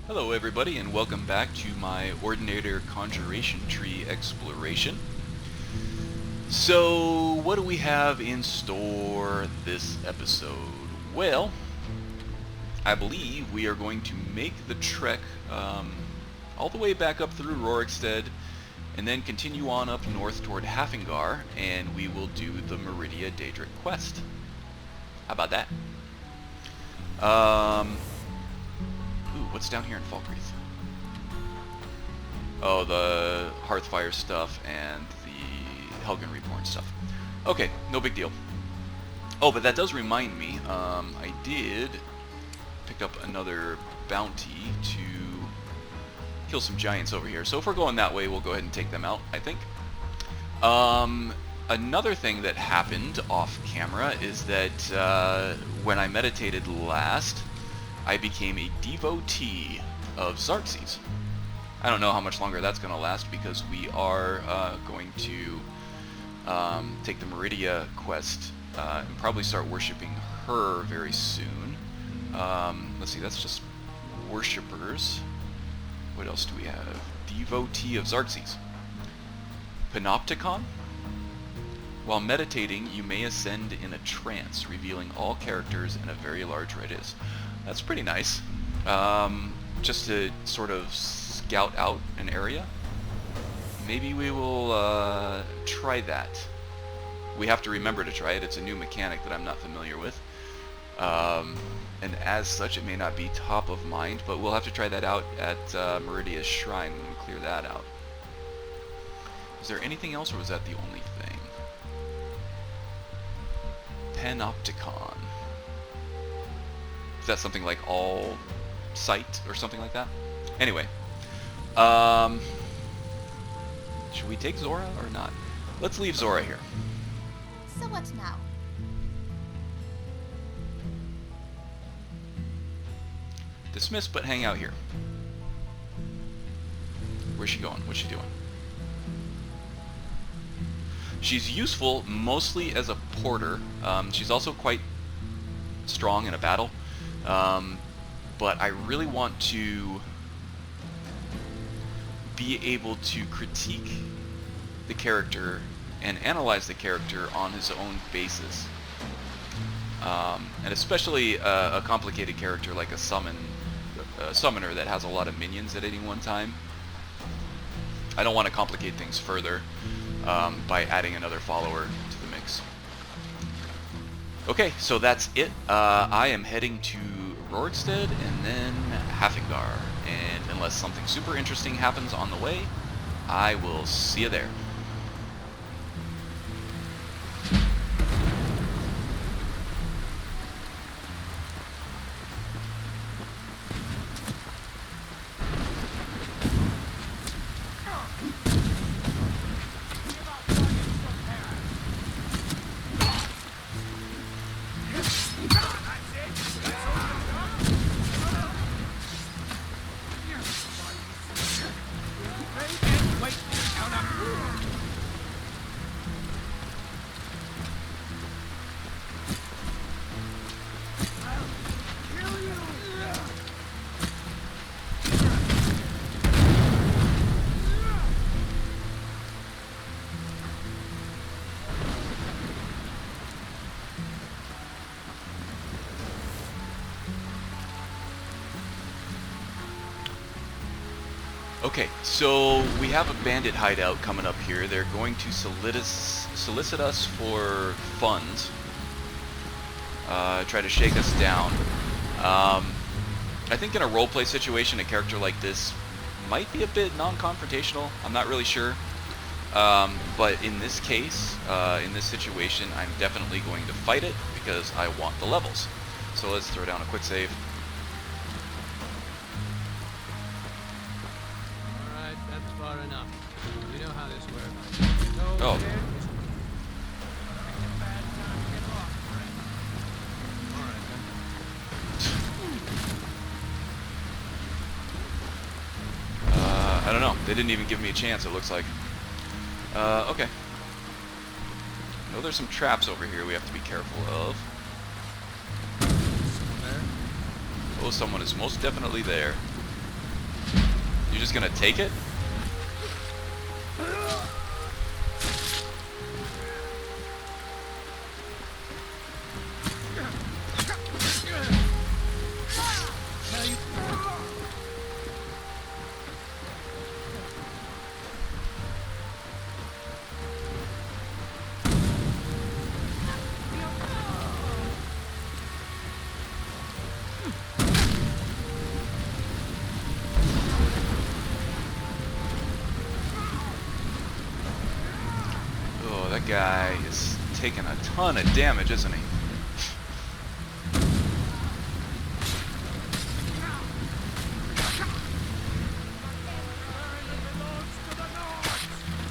Hello everybody and welcome back to my Ordinator Conjuration tree exploration. So what do we have in store this episode? Well, I believe we are going to make the trek all the way back up through Rorikstead and then continue on up north toward Hafengar, and we will do the Meridia Daedric quest. How about that? Ooh, what's down here in Falkreath? Oh, the Hearthfire stuff and the Helgen Reborn stuff. Okay, no big deal. Oh, but that does remind me, I did pick up another bounty to kill some giants over here. So if we're going that way, we'll go ahead and take them out, I think. Another thing that happened off camera is that when I meditated last, I became a devotee of Xarxes. I don't know how much longer that's going to last because we are going to take the Meridia quest and probably start worshipping her very soon. Let's see, that's just worshippers. What else do we have? Devotee of Xarxes. Panopticon? While meditating, you may ascend in a trance, revealing all characters in a very large radius. That's pretty nice. Just to sort of scout out an area. Maybe we will try that. We have to remember to try it. It's a new mechanic that I'm not familiar with. And as such, it may not be top of mind, but we'll have to try that out at Meridia's Shrine when we clear that out. Is there anything else, or was that the only thing? Panopticon. Is that something like all sight or something like that? Anyway, should we take Zora or not? Let's leave Zora here. So what now? Dismiss, but hang out here. Where's she going? What's she doing? She's useful mostly as a porter. She's also quite strong in a battle. But I really want to be able to critique the character and analyze the character on his own basis. And especially a complicated character like a summoner that has a lot of minions at any one time. I don't want to complicate things further by adding another follower to the mix. Okay, so that's it. I am heading to Rorikstead and then Hafengar, and unless something super interesting happens on the way, I will see you there. Okay, so we have a bandit hideout coming up here. They're going to solicit us for funds, try to shake us down. I think in a roleplay situation, a character like this might be a bit non-confrontational. I'm not really sure. But in this case, in this situation, I'm definitely going to fight it because I want the levels. So let's throw down a quick save. Enough. You know how this works. Oh. I don't know. They didn't even give me a chance, it looks like. Okay. I know there's some traps over here we have to be careful of. Oh, someone is most definitely there. You're just gonna take it? That guy is taking a ton of damage, isn't he?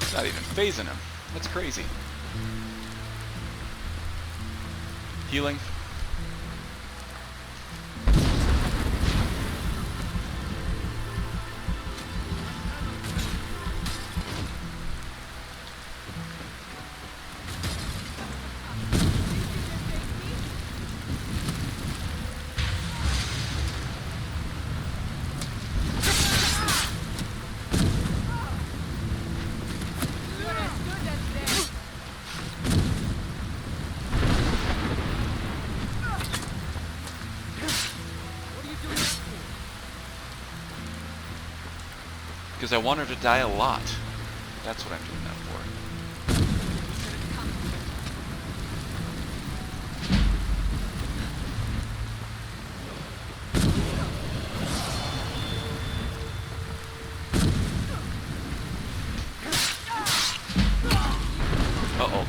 It's not even phasing him. That's crazy. Healing. Because I want her to die a lot. That's what I'm doing that for. Uh-oh.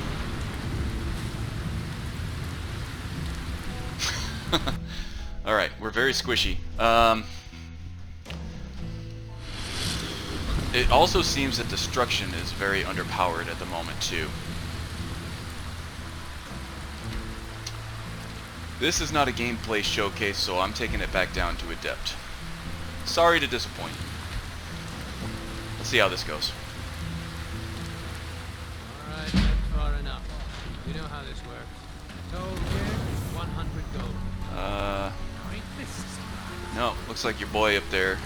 Alright, we're very squishy. It also seems that destruction is very underpowered at the moment, too. This is not a gameplay showcase, so I'm taking it back down to Adept. Sorry to disappoint. Let's see how this goes. Alright, that's far enough. You know how this works. Told here, 100 gold. No, looks like your boy up there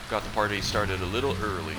got the party started a little early.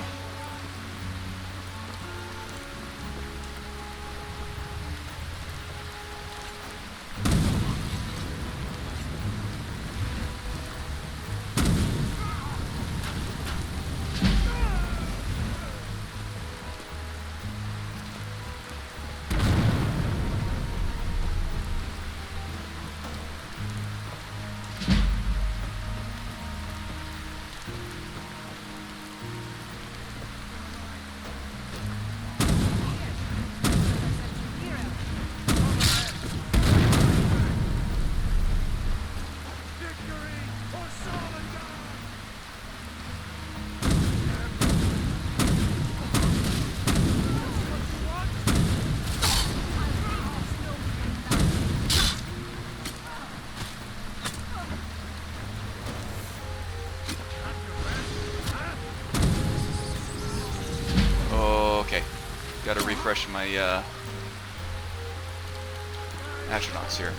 Gotta refresh my astronauts here.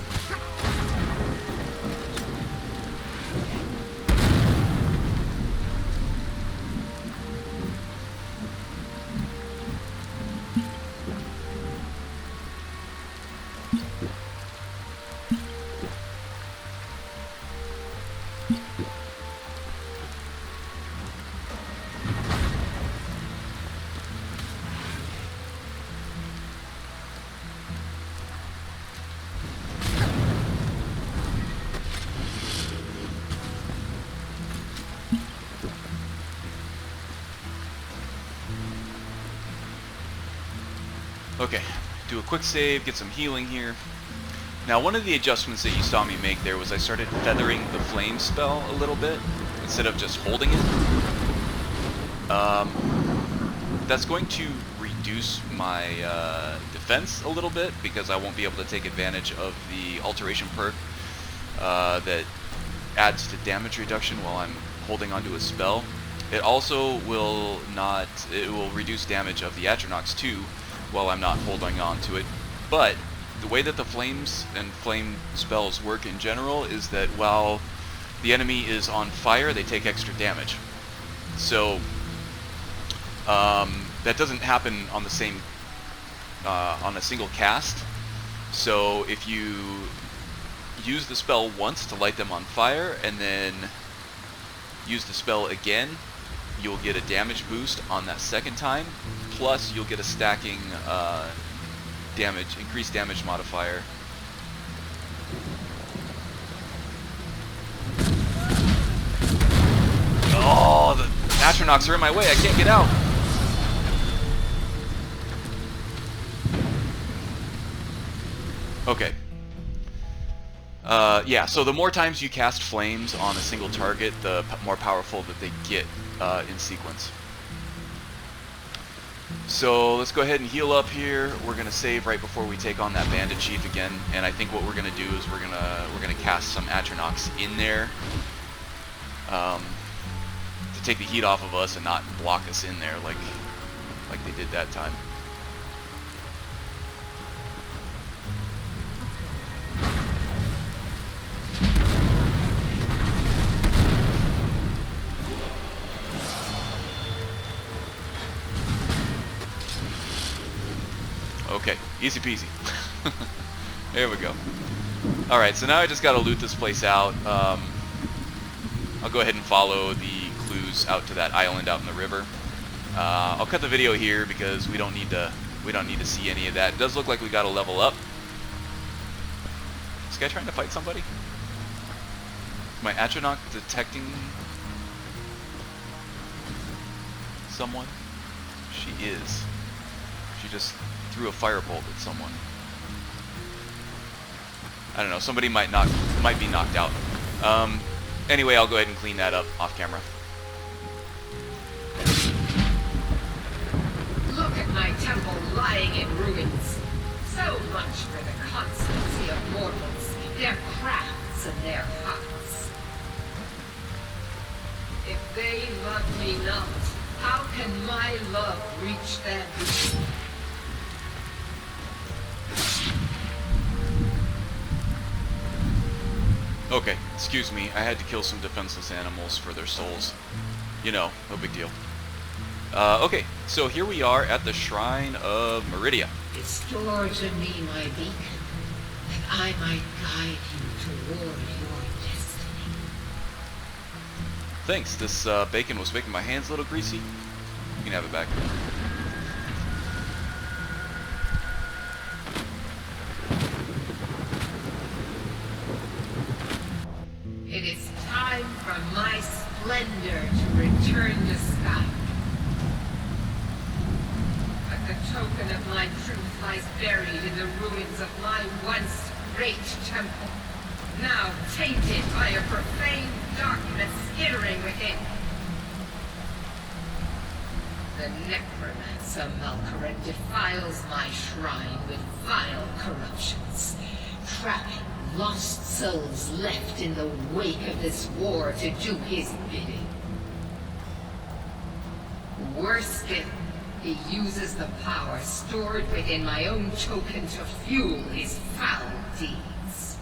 Okay, do a quick save, get some healing here. Now, one of the adjustments that you saw me make there was I started feathering the flame spell a little bit instead of just holding it. That's going to reduce my defense a little bit because I won't be able to take advantage of the alteration perk that adds to damage reduction while I'm holding onto a spell. It also will not, it will reduce damage of the Atronachs too while I'm not holding on to it. But the way that the flames and flame spells work in general is that while the enemy is on fire, they take extra damage. So that doesn't happen on the same on a single cast. So if you use the spell once to light them on fire and then use the spell again, you'll get a damage boost on that second time, plus you'll get a stacking increased damage modifier. Oh, the Atronachs are in my way, I can't get out. Okay. Yeah, so the more times you cast flames on a single target, the more powerful that they get in sequence. So let's go ahead and heal up here. We're gonna save right before we take on that Bandit Chief again, and I think what we're gonna do is we're gonna cast some Atronachs in there to take the heat off of us and not block us in there like they did that time. Okay, easy peasy. There we go. Alright, so now I just gotta loot this place out. I'll go ahead and follow the clues out to that island out in the river. I'll cut the video here because we don't need to see any of that. It does look like we gotta level up. Is this guy trying to fight somebody? Is my Atronach detecting someone? She is. She just threw a firebolt at someone. I don't know, somebody might be knocked out. Anyway, I'll go ahead and clean that up off camera. Look at my temple lying in ruins. So much for the constancy of mortals, their crafts and their hearts. If they love me not, how can my love reach them? Okay, excuse me, I had to kill some defenseless animals for their souls. You know, no big deal. Okay, so here we are at the Shrine of Meridia. Restore to me my beacon, that I might guide you toward your destiny. Thanks, this bacon was making my hands a little greasy. You can have it back. It is time for my splendor to return to Skyrim. But the token of my truth lies buried in the ruins of my once great temple, now tainted by a profane darkness skittering within. The necromancer Mal Koran defiles my shrine with vile corruptions, trapping lost souls left in the wake of this war to do his bidding. Worse still, he uses the power stored within my own token to fuel his foul deeds.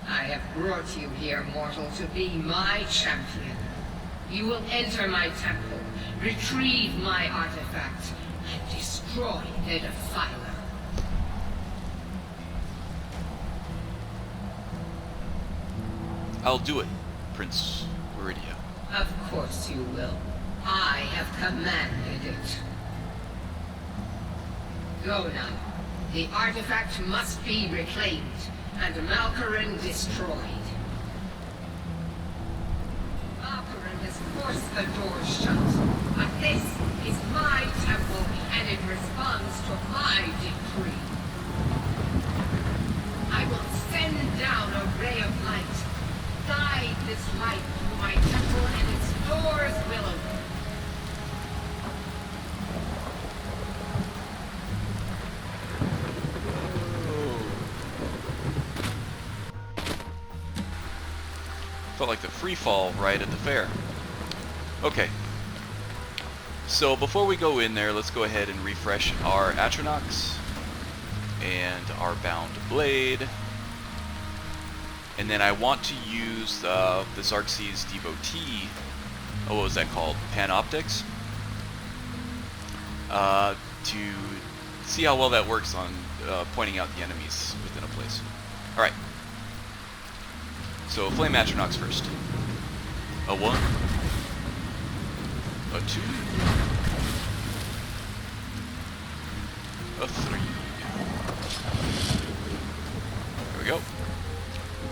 I have brought you here, mortal, to be my champion. You will enter my temple, retrieve my artifact, and destroy the defiler. I'll do it, Prince Meridia. Of course you will. I have commanded it. Go now. The artifact must be reclaimed, and Mal Koran destroyed. Mal Koran has forced the doors shut, but this is my temple, and it responds to my decree. I will send down a ray of light. Guide this light through my temple, and its doors will open. Felt like the free fall right at the fair. Okay. So before we go in there, let's go ahead and refresh our Atronachs and our bound blade. And then I want to use the Xerxes Devotee, oh, what was that called? Panoptics? To see how well that works on pointing out the enemies within a place. Alright. So, Flame Atronachs first. A 1. A 2. A 3. There we go.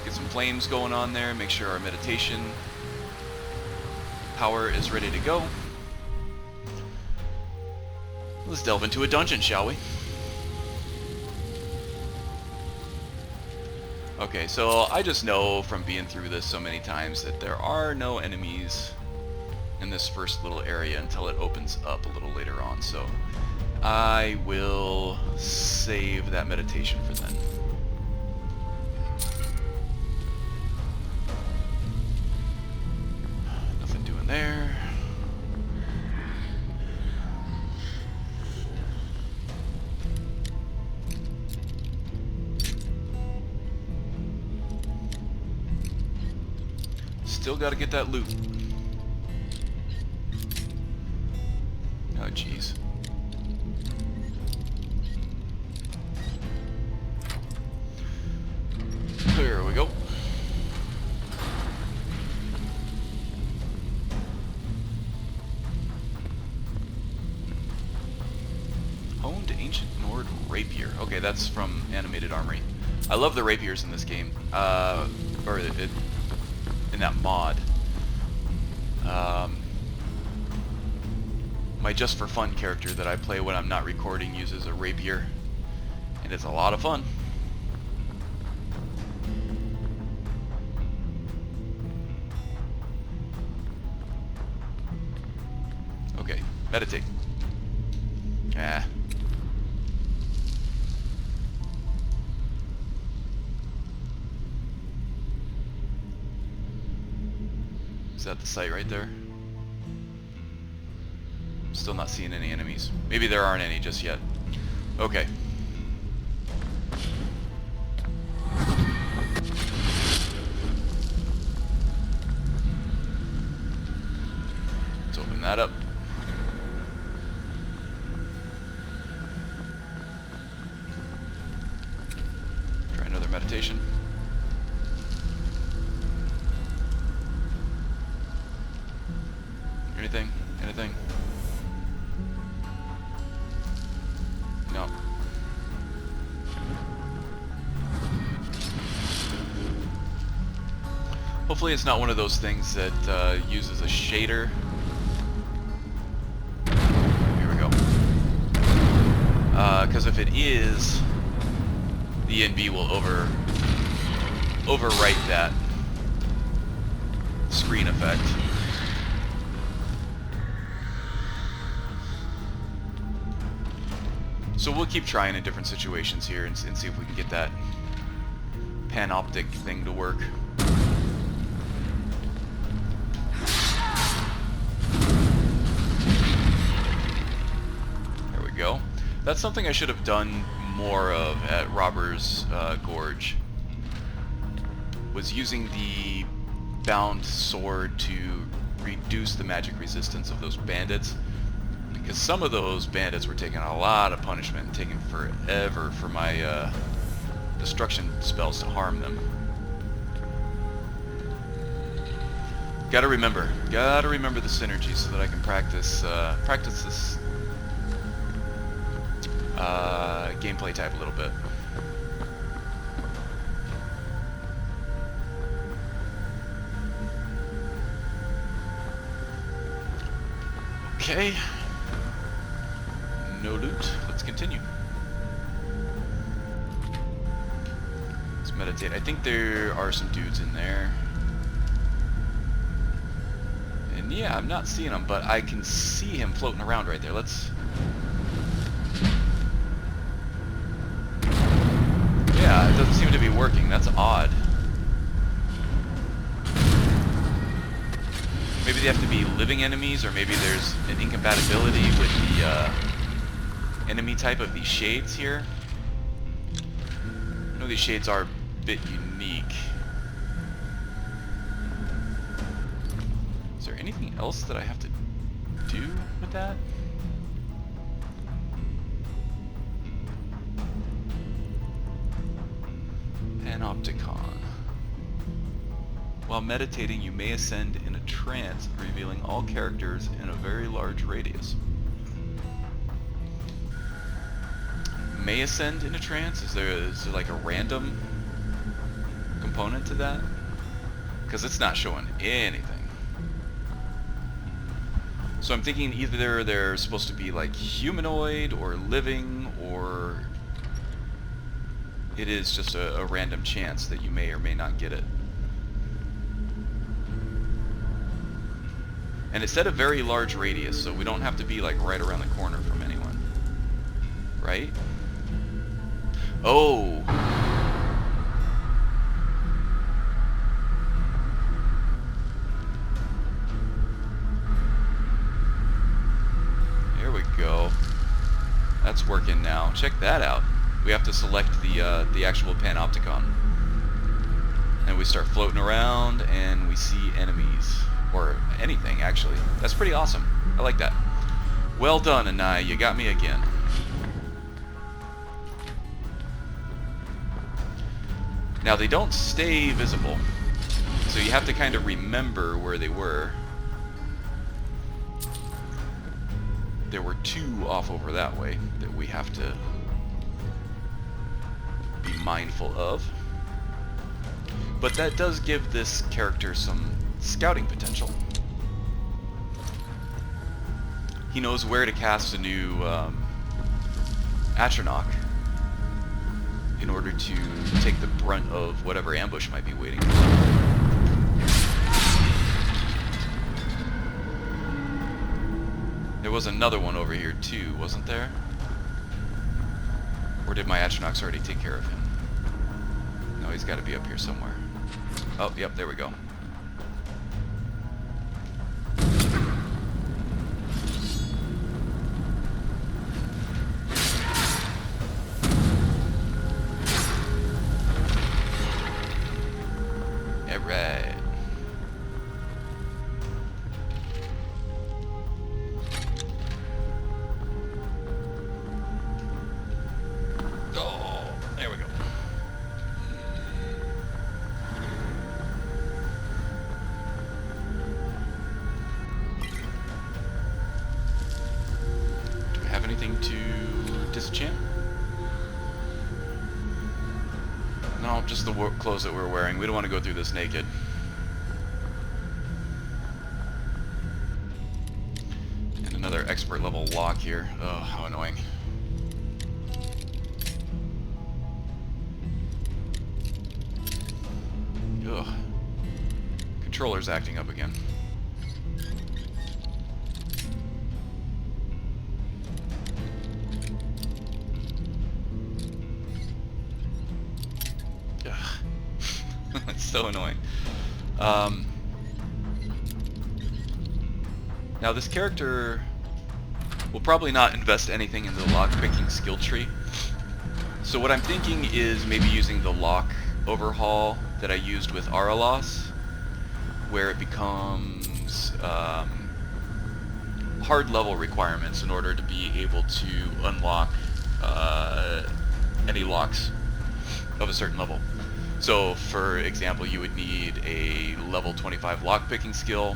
Get some flames going on there, make sure our meditation power is ready to go. Let's delve into a dungeon, shall we? Okay, so I just know from being through this so many times that there are no enemies in this first little area until it opens up a little later on, so I will save that meditation for then. Nothing doing there. Still gotta get that loot. Oh, jeez. There we go. Honed Ancient Nord Rapier. Okay, that's from Animated Armory. I love the rapiers in this game. In that mod. My Just for Fun character that I play when I'm not recording uses a rapier, and it's a lot of fun. Okay, meditate. Ah. Is that the site right there? Still not seeing any enemies. Maybe there aren't any just yet. Okay. Let's open that up. Try another meditation. Anything? Anything? No. Hopefully it's not one of those things that uses a shader. Here we go. Because if it is, the NB will overwrite that screen effect. So we'll keep trying in different situations here and see if we can get that panoptic thing to work. There we go. That's something I should have done more of at Robber's Gorge. Was using the bound sword to reduce the magic resistance of those bandits. Because some of those bandits were taking a lot of punishment and taking forever for my destruction spells to harm them. Gotta remember the synergies so that I can practice this gameplay type a little bit. Okay. No loot. Let's continue. Let's meditate. I think there are some dudes in there. And yeah, I'm not seeing him, but I can see him floating around right there. Let's... Yeah, it doesn't seem to be working. That's odd. Maybe they have to be living enemies, or maybe there's an incompatibility with the enemy type of these shades here. I know these shades are a bit unique. anything else that I have to do with that? Panopticon. While meditating, you may ascend in a trance, revealing all characters in a very large radius. May ascend in a trance? Is there like a random component to that? Because it's not showing anything. So I'm thinking either they're supposed to be like humanoid or living, or it is just a random chance that you may or may not get it. And it said a very large radius, so we don't have to be like right around the corner from anyone. Right? Oh! There we go. That's working now. Check that out. We have to select the actual panopticon. And we start floating around and we see enemies. Or anything, actually. That's pretty awesome. I like that. Well done, Anai. You got me again. Now, they don't stay visible. So you have to kind of remember where they were. There were two off over that way that we have to be mindful of. But that does give this character some scouting potential. He knows where to cast a new Atronach in order to take the brunt of whatever ambush might be waiting. There was another one over here too, wasn't there? Or did my Atronachs already take care of him? No, he's got to be up here somewhere. Oh, yep, there we go. Alright. Oh, there we go. Do we have anything to disenchant? No, just the clothes that we're wearing. We don't want to go through this naked. And another expert level lock here. Oh, how annoying. Ugh. Controller's acting up again. That's so annoying. Now this character will probably not invest anything in the lock-picking skill tree. So what I'm thinking is maybe using the lock overhaul that I used with Aralos, where it becomes hard level requirements in order to be able to unlock any locks of a certain level. So, for example, you would need a level 25 lockpicking skill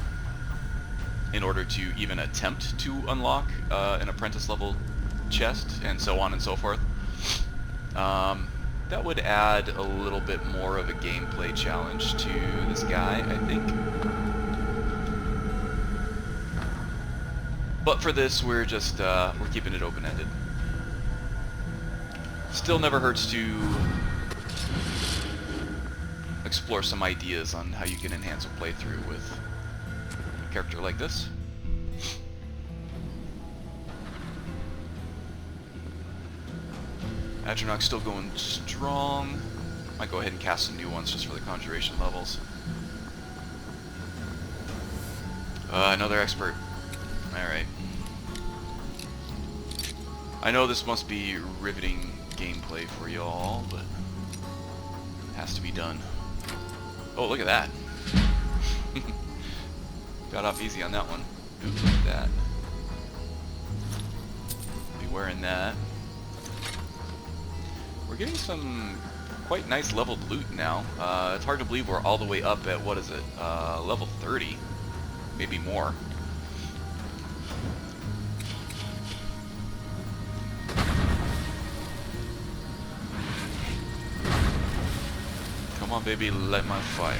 in order to even attempt to unlock an apprentice level chest, and so on and so forth. That would add a little bit more of a gameplay challenge to this guy, I think. But for this, we're just we're keeping it open-ended. Still never hurts to explore some ideas on how you can enhance a playthrough with a character like this. Atronach's still going strong. Might go ahead and cast some new ones just for the Conjuration levels. Another expert. Alright. I know this must be riveting gameplay for y'all, but it has to be done. Oh, look at that. Got off easy on that one. Ooh, look at that. Be wearing that. We're getting some quite nice leveled loot now. It's hard to believe we're all the way up at, what is it, level 30, maybe more. Come on, baby, light my fire.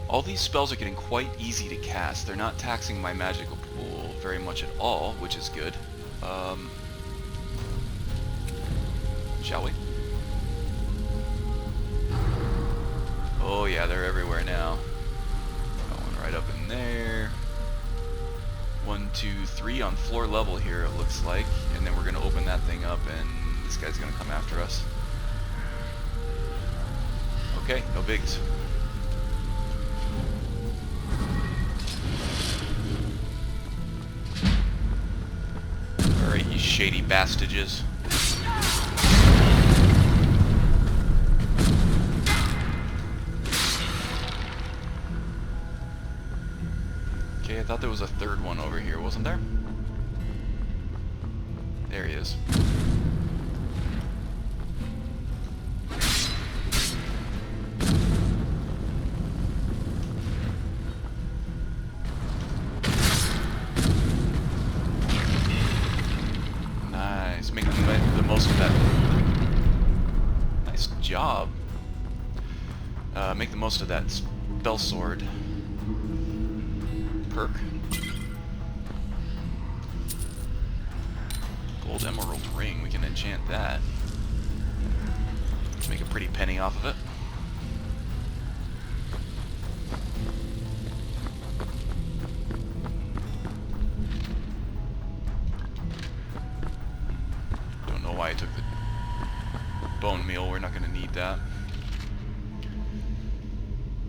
All these spells are getting quite easy to cast. They're not taxing my magical pool very much at all, which is good. Shall we? Oh yeah, they're everywhere now. Going right up in there. 1, 2, 3 on floor level here, it looks like. And then we're going to open that thing up and this guy's going to come after us. Okay, no bigs. Alright, you shady bastages. Okay, I thought there was a third one over here, wasn't there? There he is. Nice, making the most of that. Nice job. Make the most of that spell sword perk. Gold emerald ring, we can enchant that. Make a pretty penny off of it. Don't know why I took the bone meal, we're not going to need that.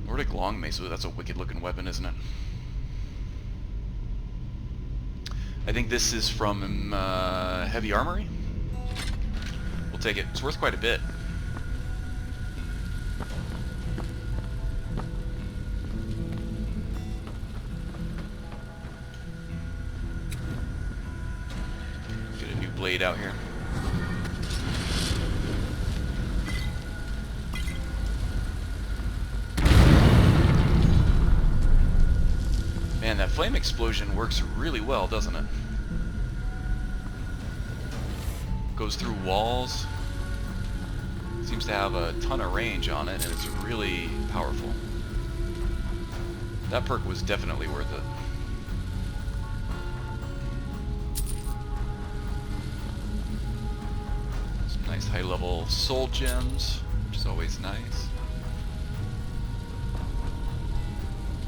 Nordic long mace, that's a wicked looking weapon, isn't it? I think this is from Heavy Armory. We'll take it. It's worth quite a bit. Get a new blade out here. Man, that flame explosion works really well, doesn't it? Goes through walls. Seems to have a ton of range on it, and it's really powerful. That perk was definitely worth it. Some nice high-level soul gems, which is always nice.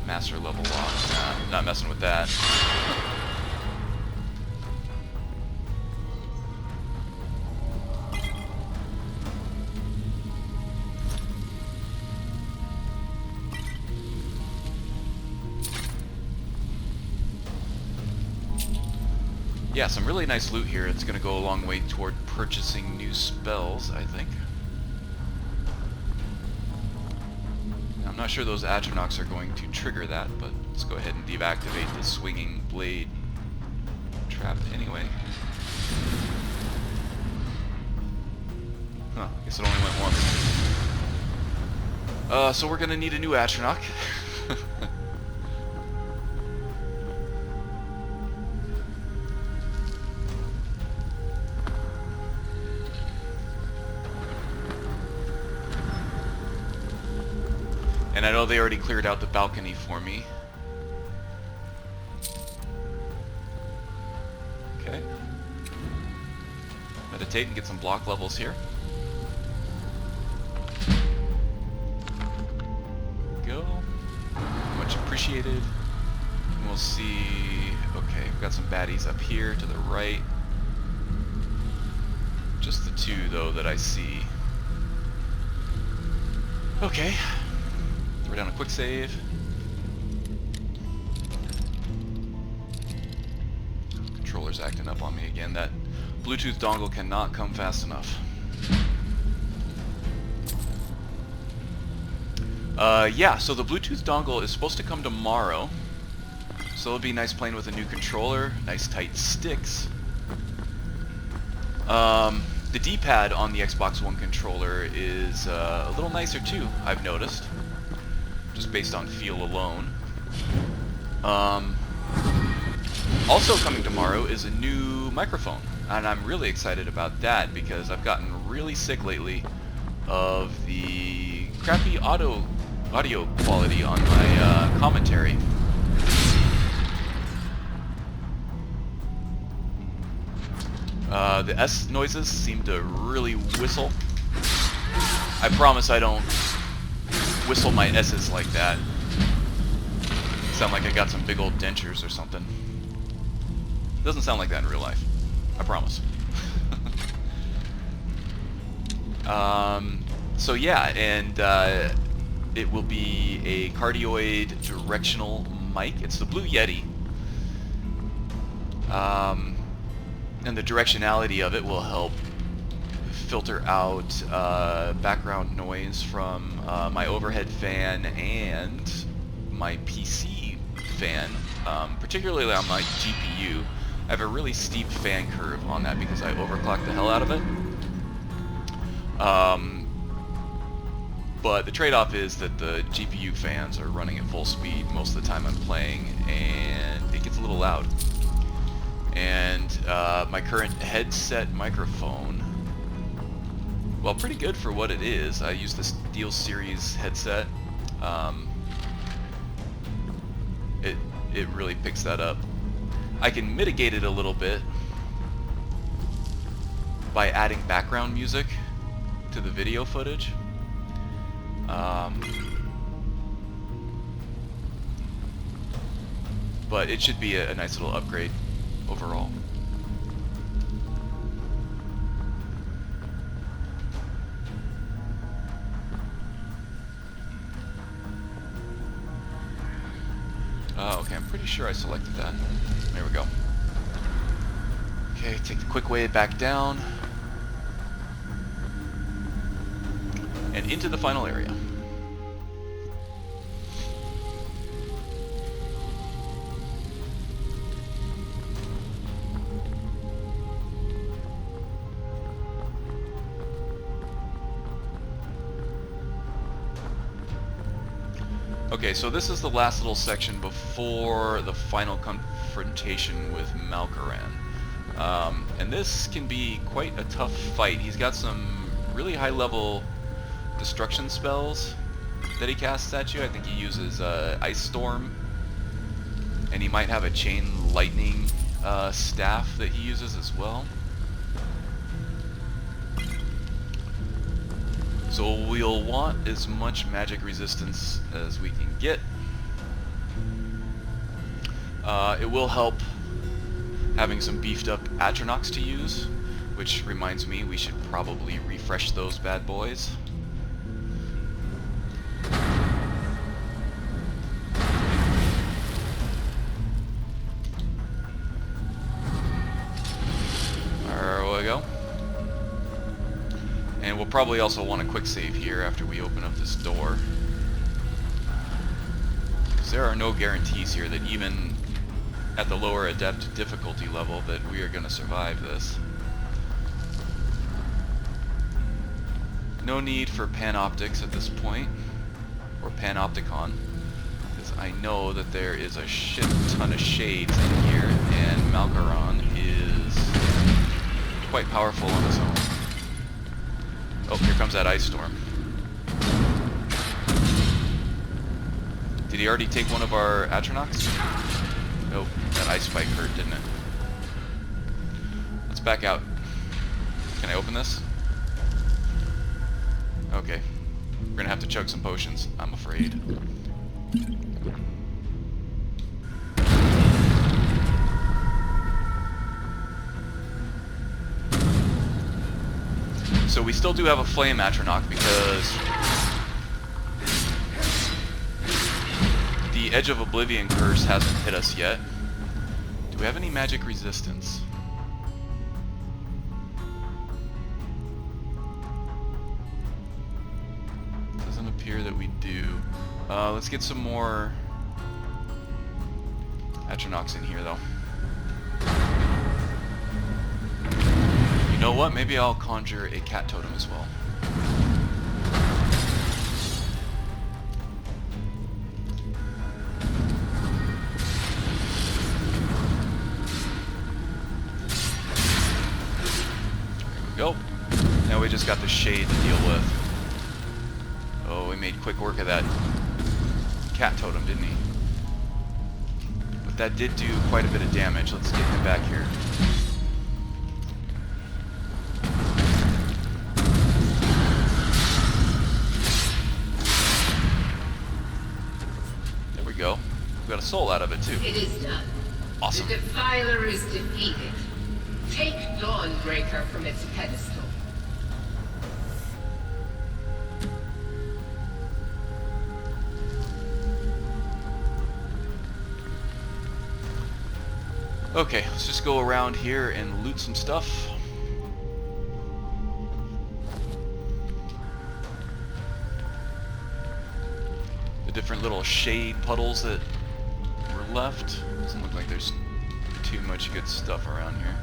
Master level lock. Nah, not messing with that. Yeah, some really nice loot here. It's going to go a long way toward purchasing new spells, I think. I'm not sure those Atronachs are going to trigger that, but let's go ahead and deactivate the swinging blade trap anyway. Huh, guess it only went once. So we're going to need a new Atronach. And I know they already cleared out the balcony for me. Okay. Meditate and get some block levels here. Go. Much appreciated. And we'll see... Okay, we've got some baddies up here to the right. Just the two, though, that I see. Okay. Throw down a quick save. Controller's acting up on me again. That Bluetooth dongle cannot come fast enough. Yeah, so the Bluetooth dongle is supposed to come tomorrow. So it'll be nice playing with a new controller, nice tight sticks. The D-pad on the Xbox One controller is a little nicer too, I've noticed. Just based on feel alone. Also coming tomorrow is a new microphone. And I'm really excited about that because I've gotten really sick lately of the crappy audio quality on my commentary. The S noises seem to really whistle. I promise I don't whistle my S's like that. Sound like I got some big old dentures or something. Doesn't sound like that in real life. I promise. So yeah, and it will be a cardioid directional mic. It's the Blue Yeti. And the directionality of it will help filter out background noise from my overhead fan and my PC fan, particularly on my GPU. I have a really steep fan curve on that because I overclock the hell out of it. But the trade-off is that the GPU fans are running at full speed most of the time I'm playing, and it gets a little loud. And my current headset microphone, well, pretty good for what it is. I use the Steel Series headset. It really picks that up. I can mitigate it a little bit by adding background music to the video footage. But it should be a nice little upgrade overall. Okay, I'm pretty sure I selected that. There we go. Okay, take the quick way back down. And into the final area. Okay, so this is the last little section before the final confrontation with Mal Koran. And this can be quite a tough fight. He's got some really high level destruction spells that he casts at you. I think he uses Ice Storm, and he might have a Chain Lightning staff that he uses as well. So we'll want as much magic resistance as we can get. It will help having some beefed up Atronachs to use, which reminds me we should probably refresh those bad boys. There we go. And we'll probably also want a quick save here after we open up this door. Because there are no guarantees here that even at the lower adept difficulty level that we are going to survive this. No need for panoptics at this point, or panopticon, because I know that there is a shit ton of shades in here, and Mal Koran is quite powerful on his own. Oh, here comes that Ice Storm. Did he already take one of our Atronachs? Nope, that Ice Spike hurt, didn't it? Let's back out. Can I open this? Okay. We're gonna have to chug some potions, I'm afraid. So we still do have a flame Atronach because the Edge of Oblivion curse hasn't hit us yet. Do we have any magic resistance? Doesn't appear that we do. Let's get some more Atronachs in here though. You know what? Maybe I'll conjure a cat totem as well. There we go. Now we just got the shade to deal with. Oh, we made quick work of that cat totem, didn't he? But that did do quite a bit of damage. Let's get him back here. There we go. We got a soul out of it too. It is done. Awesome. The Defiler is defeated. Take Dawnbreaker from its pedestal. Okay, let's just go around here and loot some stuff. The different little shade puddles that were left. Doesn't look like there's too much good stuff around here.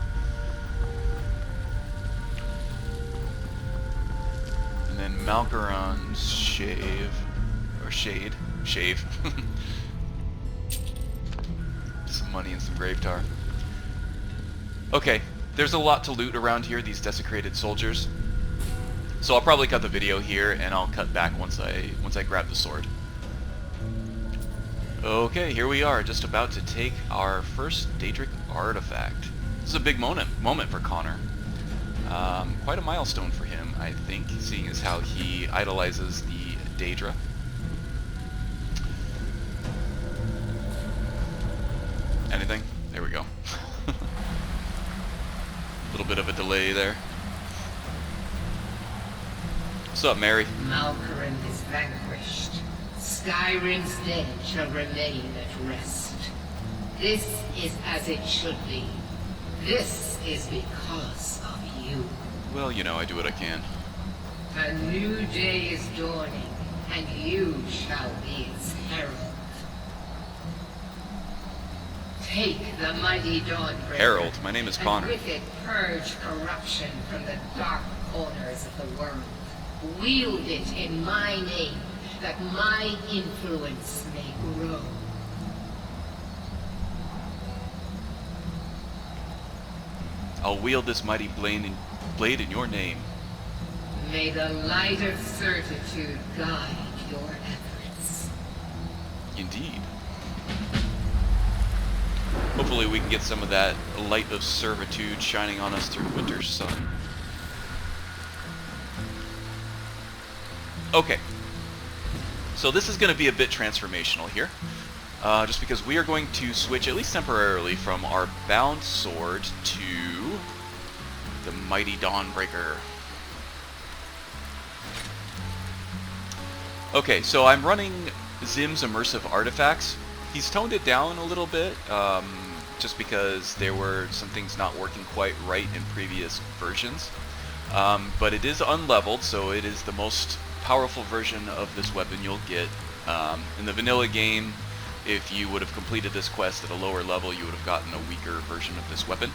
And then Mal Koran's shave. Some money and some grave tar. Okay, there's a lot to loot around here, these desecrated soldiers. So I'll probably cut the video here and I'll cut back once I grab the sword. Okay, here we are, just about to take our first Daedric artifact. This is a big moment for Connor. Quite a milestone for him, I think, seeing as how he idolizes the Daedra. Anything? There we go. A little bit of a delay there. What's up, Mary? Mal Koran is vanquished. Skyrim's dead shall remain at rest. This is as it should be. This is because of you. Well, you know, I do what I can. A new day is dawning, and you shall be its herald. Take the mighty Dawnbreaker. Herald, my name is Connor. And with it purge corruption from the dark corners of the world. Wield it in my name, that my influence may grow. I'll wield this mighty blade in your name. May the light of certitude guide your efforts. Indeed. Hopefully we can get some of that light of servitude shining on us through winter's sun. Okay. So this is going to be a bit transformational here. Just because we are going to switch, at least temporarily, from our bound sword to the mighty Dawnbreaker. Okay, so I'm running Zim's immersive artifacts. He's toned it down a little bit, just because there were some things not working quite right in previous versions. But it is unleveled, so it is the most powerful version of this weapon you'll get. In the vanilla game, if you would have completed this quest at a lower level, you would have gotten a weaker version of this weapon.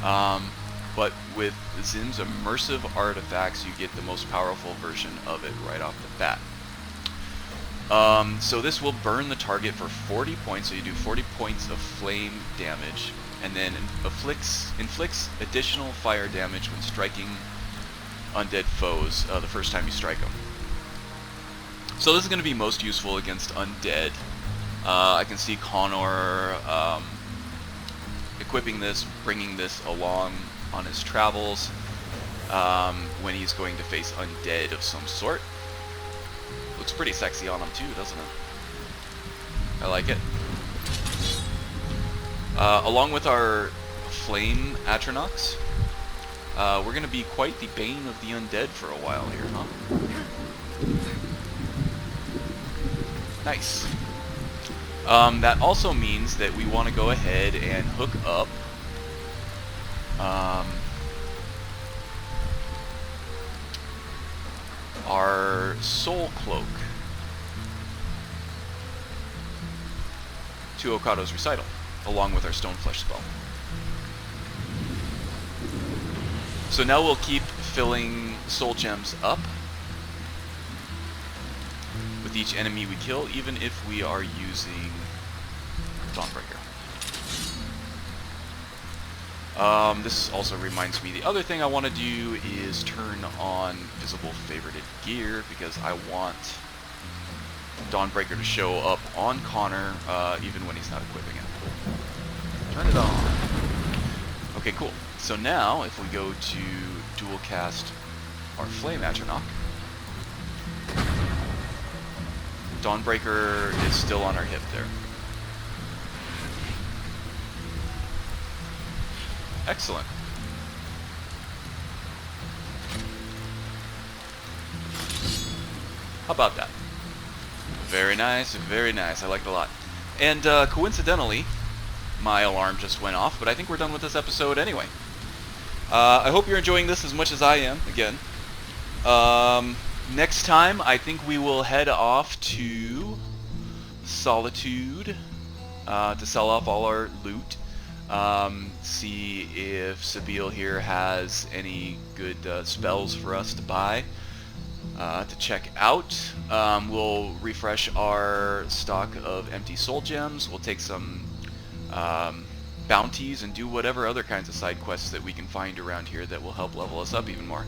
But with Zim's immersive artifacts, you get the most powerful version of it right off the bat. So this will burn the target for 40 points, so you do 40 points of flame damage, and then inflicts additional fire damage when striking undead foes the first time you strike them. So this is going to be most useful against undead. I can see Connor equipping this, bringing this along on his travels when he's going to face undead of some sort. Looks pretty sexy on him too, doesn't it? I like it. Along with our flame Atronachs, We're going to be quite the bane of the undead for a while here, huh? Nice. That also means that we want to go ahead and hook up our Soul Cloak to Okado's Recital, along with our Stoneflesh spell. So now we'll keep filling soul gems up with each enemy we kill, even if we are using Dawnbreaker. This also reminds me, the other thing I want to do is turn on visible favorited gear, because I want Dawnbreaker to show up on Connor even when he's not equipping it. Turn it on. Okay, cool. So now, if we go to dual cast our Flame Atronach, Dawnbreaker is still on our hip there. Excellent. How about that? Very nice, very nice. I like it a lot. And coincidentally, my alarm just went off, but I think we're done with this episode anyway. I hope you're enjoying this as much as I am, again. Next time, I think we will head off to Solitude to sell off all our loot. See if Sabile here has any good spells for us to buy, to check out. We'll refresh our stock of empty soul gems. We'll take some bounties and do whatever other kinds of side quests that we can find around here that will help level us up even more.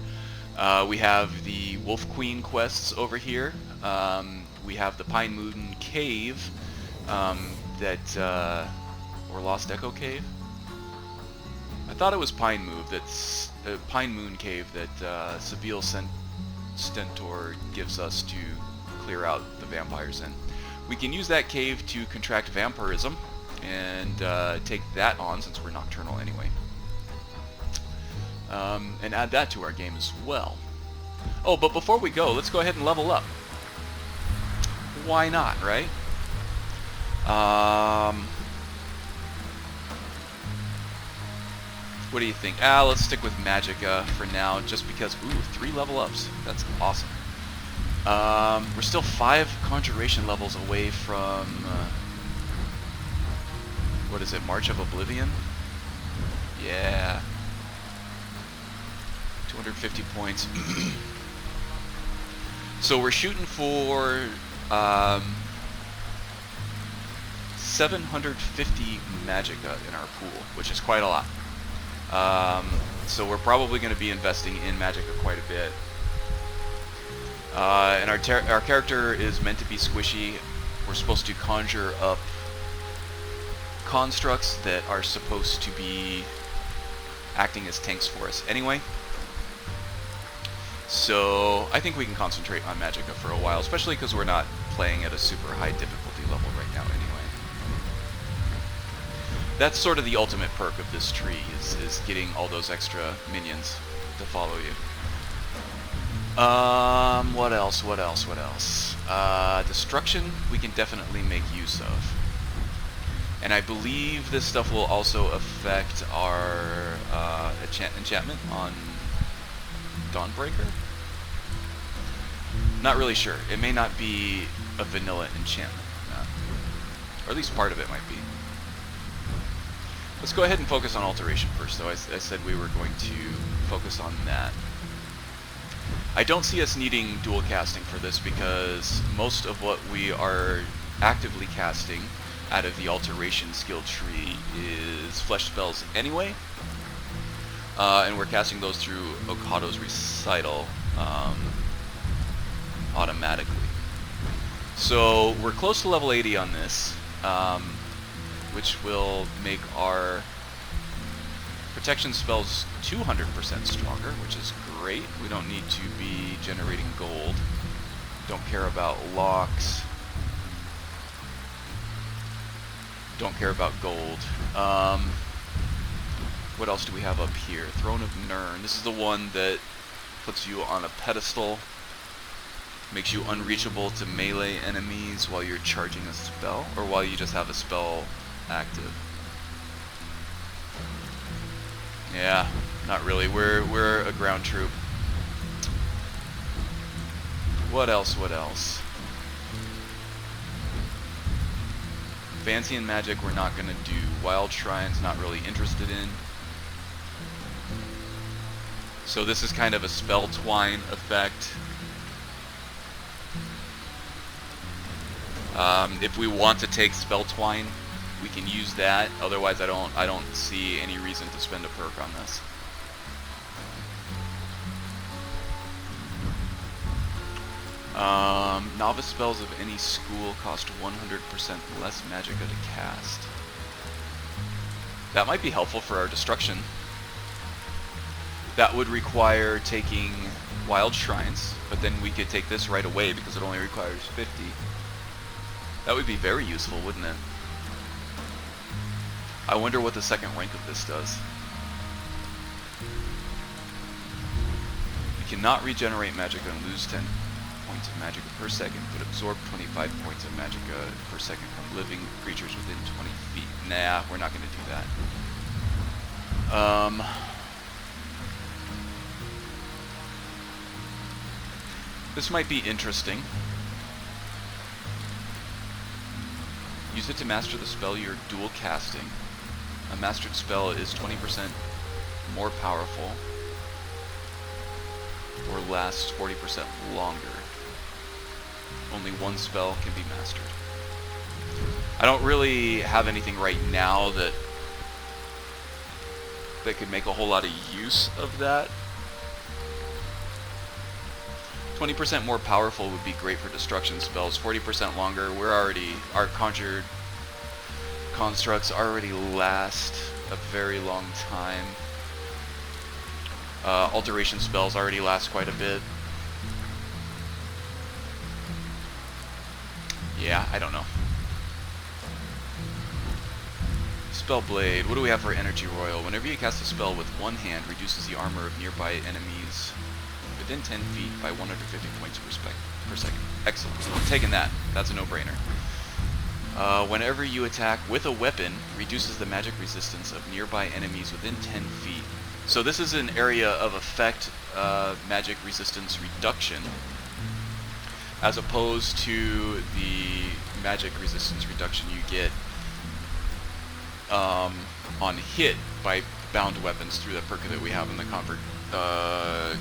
We have the Wolf Queen quests over here. We have the Pine Moon Cave or Lost Echo Cave. I thought it was Pine Moon Cave that Sabile Stentor gives us to clear out the vampires in. We can use that cave to contract vampirism and take that on, since we're nocturnal anyway. And add that to our game as well. Oh, but before we go, let's go ahead and level up. Why not, right? What do you think? Let's stick with Magicka for now, just because, ooh, 3 level ups. That's awesome. We're still 5 Conjuration levels away from, what is it, March of Oblivion? Yeah. 250 points. So we're shooting for 750 Magicka in our pool, which is quite a lot. So we're probably going to be investing in Magicka quite a bit. And our character is meant to be squishy. We're supposed to conjure up constructs that are supposed to be acting as tanks for us anyway. So I think we can concentrate on Magicka for a while, especially because we're not playing at a super high difficulty level right now anyway. That's sort of the ultimate perk of this tree, is getting all those extra minions to follow you. What else? Destruction, we can definitely make use of. And I believe this stuff will also affect our enchantment on Dawnbreaker? Not really sure. It may not be a vanilla enchantment. Or at least part of it might be. Let's go ahead and focus on Alteration first, though. I said we were going to focus on that. I don't see us needing dual casting for this, because most of what we are actively casting out of the Alteration skill tree is flesh spells anyway. And we're casting those through Okado's Recital automatically. So we're close to level 80 on this, which will make our protection spells 200% stronger, which is great. We don't need to be generating gold. Don't care about locks. Don't care about gold. What what else do we have up here? Throne of Nirn. This is the one that puts you on a pedestal. Makes you unreachable to melee enemies while you're charging a spell, or while you just have a spell active. Yeah, not really. We're a ground troop. What else? What else? Fancy and magic we're not gonna do. Wild Shrines not really interested in. So this is kind of a spell twine effect. If we want to take spell twine, we can use that. Otherwise, I don't see any reason to spend a perk on this. Novice spells of any school cost 100% less magicka to cast. That might be helpful for our destruction. That would require taking Wild Shrines, but then we could take this right away because it only requires 50. That would be very useful, wouldn't it? I wonder what the second rank of this does. You cannot regenerate magicka and lose 10 points of magicka per second, but absorb 25 points of magicka per second from living creatures within 20 feet. Nah, we're not going to do that. This might be interesting. Use it to master the spell you're dual casting. A mastered spell is 20% more powerful or lasts 40% longer. Only one spell can be mastered. I don't really have anything right now that could make a whole lot of use of that. 20% more powerful would be great for destruction spells. 40% longer. Our conjured constructs already last a very long time. Alteration spells already last quite a bit. Yeah, I don't know. Spellblade. What do we have for Energy Royal? Whenever you cast a spell with one hand, reduces the armor of nearby enemies within 10 feet by 150 points per second. Excellent. I'm taking that. That's a no-brainer. Whenever you attack with a weapon, reduces the magic resistance of nearby enemies within 10 feet. So this is an area of effect magic resistance reduction, as opposed to the magic resistance reduction you get on hit by bound weapons through the perk that we have in the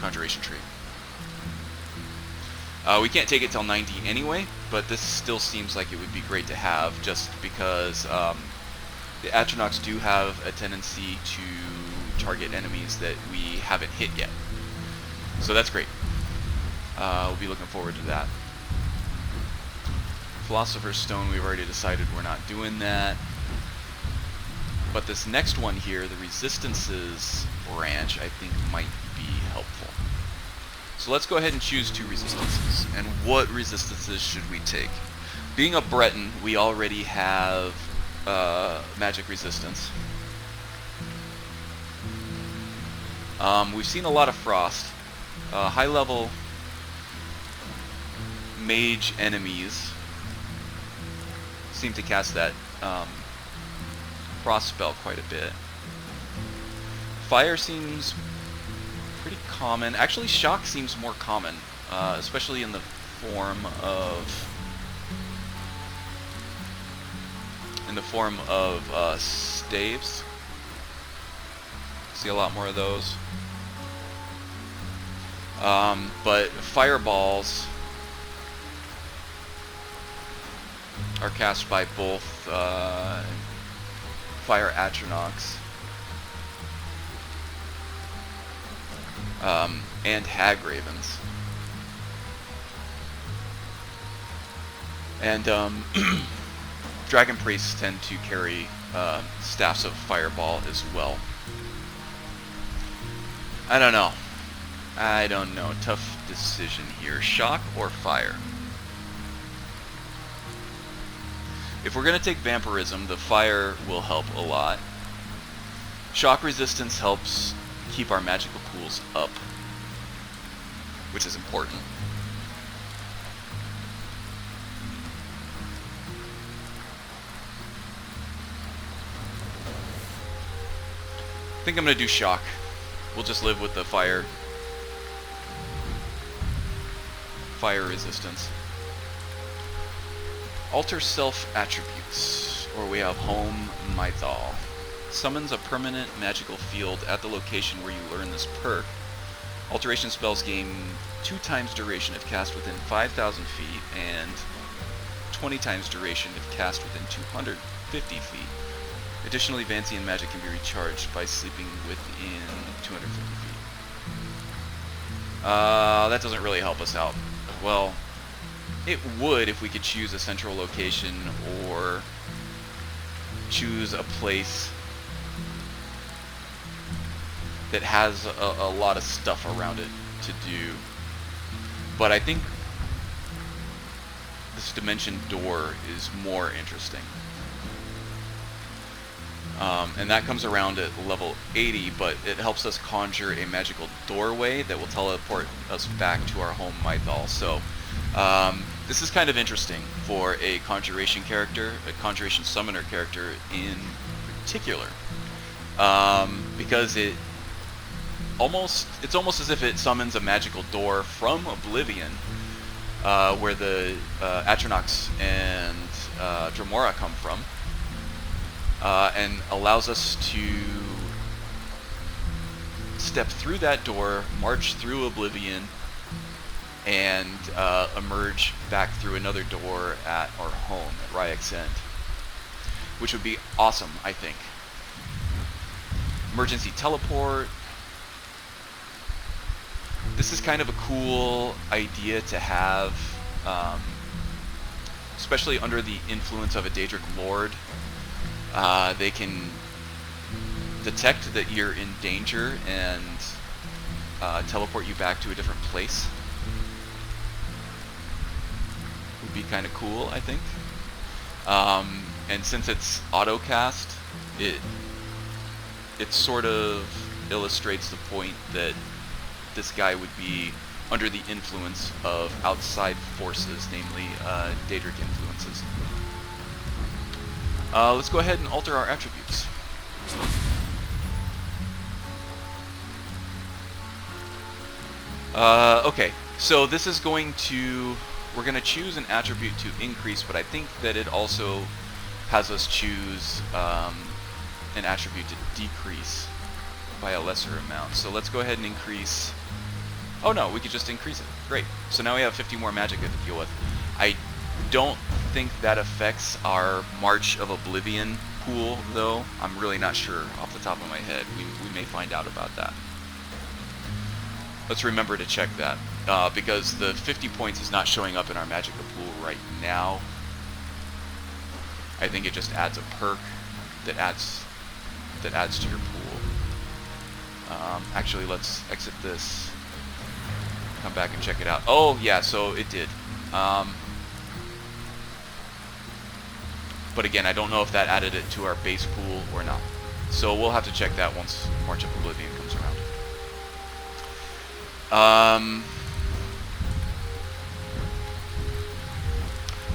Conjuration tree. We can't take it till 90 anyway, but this still seems like it would be great to have, just because the Atronachs do have a tendency to target enemies that we haven't hit yet. So that's great. We'll be looking forward to that. Philosopher's Stone, we've already decided we're not doing that. But this next one here, the Resistances branch, I think might be helpful. So let's go ahead and choose 2 resistances. And what resistances should we take? Being a Breton, we already have magic resistance. We've seen a lot of frost. High level mage enemies seem to cast that frost spell quite a bit. Fire seems pretty common. Actually, shock seems more common, especially in the form of staves. See a lot more of those. But fireballs are cast by both fire Atronachs and hag ravens. And dragon priests tend to carry staffs of fireball as well. I don't know. Tough decision here. Shock or fire? If we're going to take vampirism, the fire will help a lot. Shock resistance helps keep our magical pools up, which is important. I think I'm going to do shock. We'll just live with the fire resistance. Alter self attributes, or we have home mythal. Summons a permanent magical field at the location where you learn this perk. Alteration spells gain 2 times duration if cast within 5,000 feet and 20 times duration if cast within 250 feet. Additionally, Vancian magic can be recharged by sleeping within 250 feet. That doesn't really help us out. Well, it would if we could choose a central location or choose a place that has a lot of stuff around it to do. But I think this dimension door is more interesting. And that comes around at level 80, but it helps us conjure a magical doorway that will teleport us back to our home mythal. So this is kind of interesting for a conjuration character, a conjuration summoner character in particular, because it's almost as if it summons a magical door from Oblivion, where the Atronachs and Dremora come from, and allows us to step through that door, march through Oblivion, and emerge back through another door at our home at Ryek's End, which would be awesome, I think. Emergency teleport. This is kind of a cool idea to have, especially under the influence of a Daedric Lord. They can detect that you're in danger and teleport you back to a different place. Would be kind of cool, I think. And since it's auto-cast, it sort of illustrates the point that this guy would be under the influence of outside forces, namely Daedric influences. Let's go ahead and alter our attributes. Okay, so this is we're going to choose an attribute to increase, but I think that it also has us choose an attribute to decrease by a lesser amount. So let's go ahead and increase. Oh no, we could just increase it. Great. So now we have 50 more magic to deal with. I don't think that affects our March of Oblivion pool, though. I'm really not sure off the top of my head. We may find out about that. Let's remember to check that, because the 50 points is not showing up in our magical pool right now. I think it just adds a perk that adds to your pool. Actually, let's exit this. Come back and check it out. Oh yeah, so it did. But again, I don't know if that added it to our base pool or not. So we'll have to check that once March of Oblivion comes around.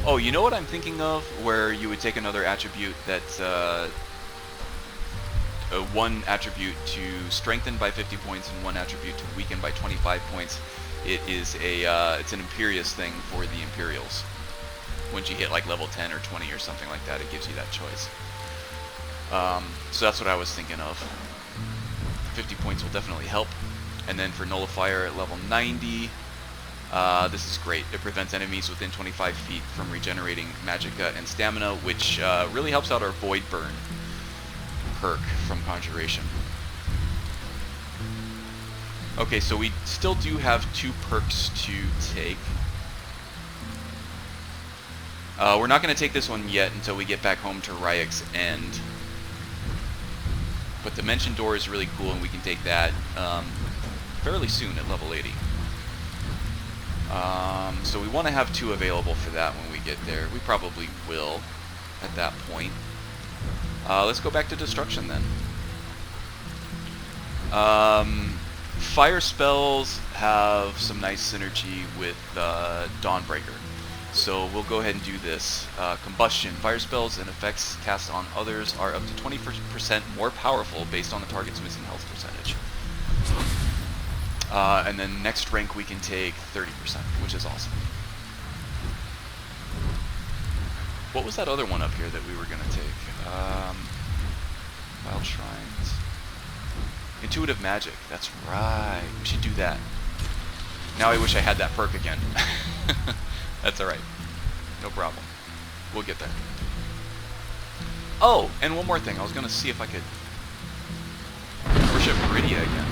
Oh, you know what I'm thinking of? Where you would take another attribute that's one attribute to strengthen by 50 points and one attribute to weaken by 25 points. It's an Imperious thing for the Imperials. Once you hit like level 10 or 20 or something like that, it gives you that choice. So that's what I was thinking of. 50 points will definitely help. And then for Nullifier at level 90, this is great. It prevents enemies within 25 feet from regenerating Magicka and Stamina, which really helps out our Void Burn perk from Conjuration. Okay, so we still do have 2 perks to take. We're not going to take this one yet until we get back home to Ryek's End. But Dimension Door is really cool, and we can take that fairly soon at level 80. So we want to have 2 available for that when we get there. We probably will at that point. Let's go back to Destruction then. Fire spells have some nice synergy with Dawnbreaker. So we'll go ahead and do this. Combustion. Fire spells and effects cast on others are up to 20% more powerful based on the target's missing health percentage. And then next rank we can take 30%, which is awesome. What was that other one up here that we were going to take? Wild Shrines. Intuitive Magic. That's right. We should do that. Now I wish I had that perk again. That's alright. No problem. We'll get there. Oh, and one more thing. I was going to see if I could worship Meridia again.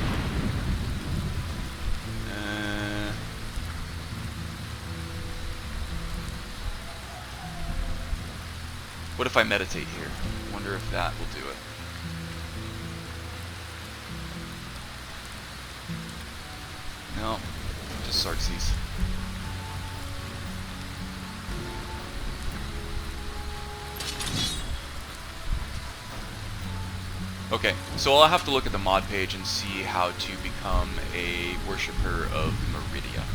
What if I meditate here? I wonder if that will do it. No, just Xerxes. Okay, so I'll have to look at the mod page and see how to become a worshipper of Meridia.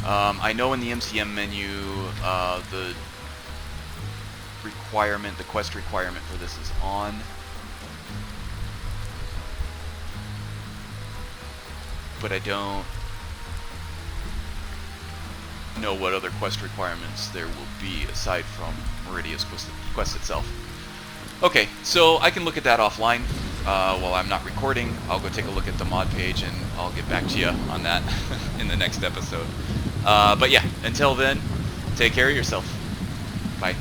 I know in the MCM menu, the quest requirement for this is on. But I don't know what other quest requirements there will be aside from Meridia's quest itself. Okay, so I can look at that offline while I'm not recording. I'll go take a look at the mod page and I'll get back to you on that in the next episode. But yeah, until then, take care of yourself. Bye.